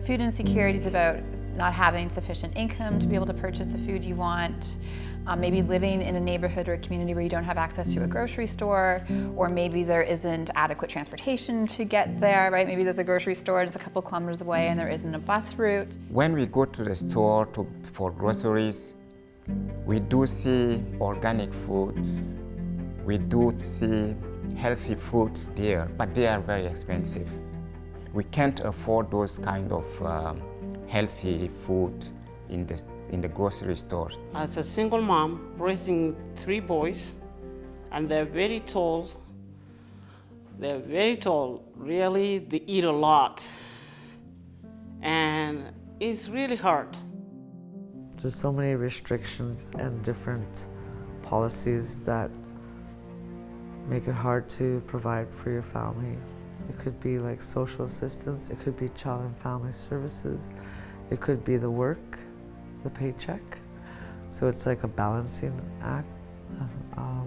Food insecurity is about not having sufficient income to be able to purchase the food you want, maybe living in a neighborhood or a community where you don't have access to a grocery store, or maybe there isn't adequate transportation to get there, right? Maybe there's a grocery store and it's a couple kilometers away and there isn't a bus route. When we go to the store for groceries, we do see organic foods, we do see healthy foods there, but they are very expensive. We can't afford those kind of healthy food in the grocery store. As a single mom raising 3 boys, and they're very tall. Really, they eat a lot, and it's really hard. There's so many restrictions and different policies that make it hard to provide for your family. It could be like social assistance, it could be child and family services, it could be the work, the paycheck. So it's like a balancing act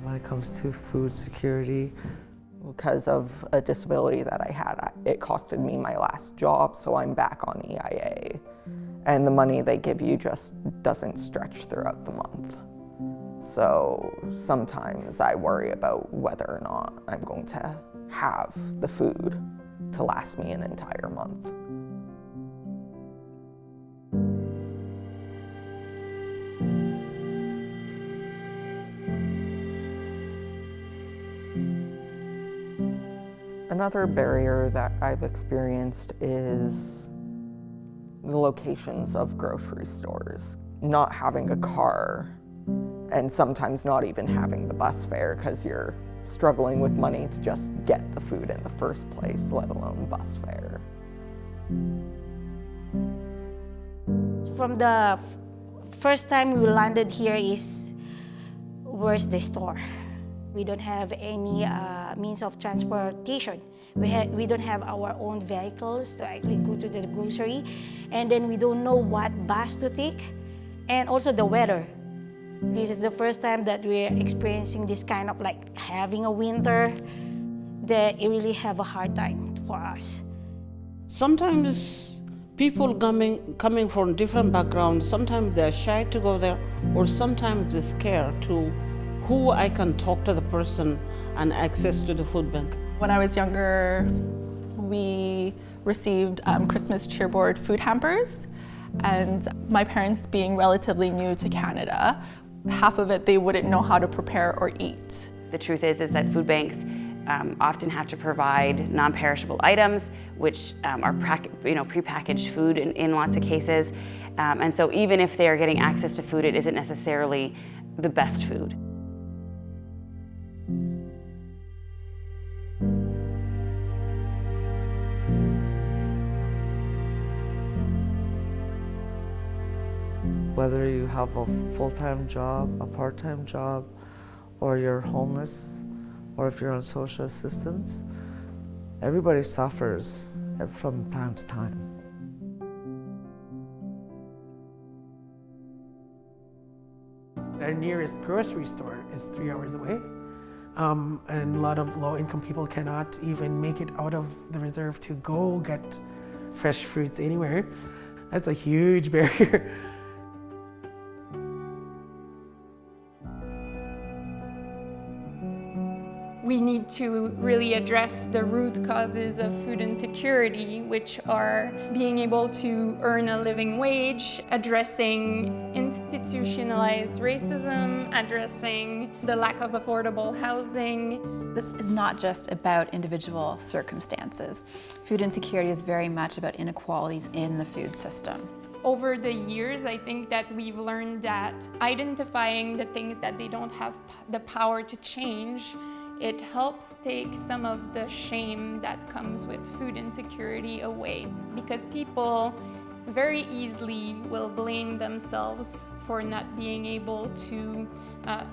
when it comes to food security. Because of a disability that I had, it costed me my last job, so I'm back on EIA. And the money they give you just doesn't stretch throughout the month. So sometimes I worry about whether or not I'm going to have the food to last me an entire month. Another barrier that I've experienced is the locations of grocery stores. Not having a car, and sometimes not even having the bus fare because you're struggling with money to just get the food in the first place, let alone bus fare. From the first time we landed here is, where's the store? We don't have any means of transportation. We don't have our own vehicles to actually go to the grocery, and then we don't know what bus to take, and also the weather. This is the first time that we're experiencing this kind of like having a winter that it really have a hard time for us. Sometimes people coming from different backgrounds, sometimes they're shy to go there, or sometimes they're scared to who I can talk to the person and access to the food bank. When I was younger, we received Christmas cheerboard food hampers, and my parents being relatively new to Canada, half of it they wouldn't know how to prepare or eat. The truth is that food banks often have to provide non-perishable items, which are prepackaged food in lots of cases. And so even if they're getting access to food, it isn't necessarily the best food. Whether you have a full-time job, a part-time job, or you're homeless, or if you're on social assistance, everybody suffers from time to time. Our nearest grocery store is 3 hours away, and a lot of low-income people cannot even make it out of the reserve to go get fresh fruits anywhere. That's a huge barrier. We need to really address the root causes of food insecurity, which are being able to earn a living wage, addressing institutionalized racism, addressing the lack of affordable housing. This is not just about individual circumstances. Food insecurity is very much about inequalities in the food system. Over the years, I think that we've learned that identifying the things that they don't have the power to change, it helps take some of the shame that comes with food insecurity away, because people very easily will blame themselves for not being able to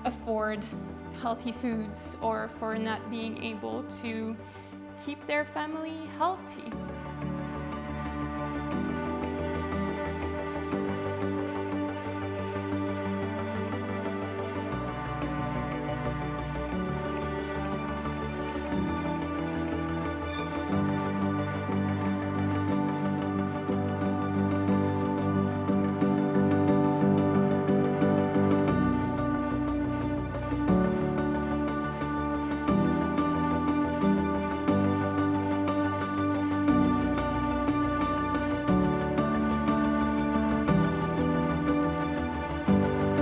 afford healthy foods or for not being able to keep their family healthy.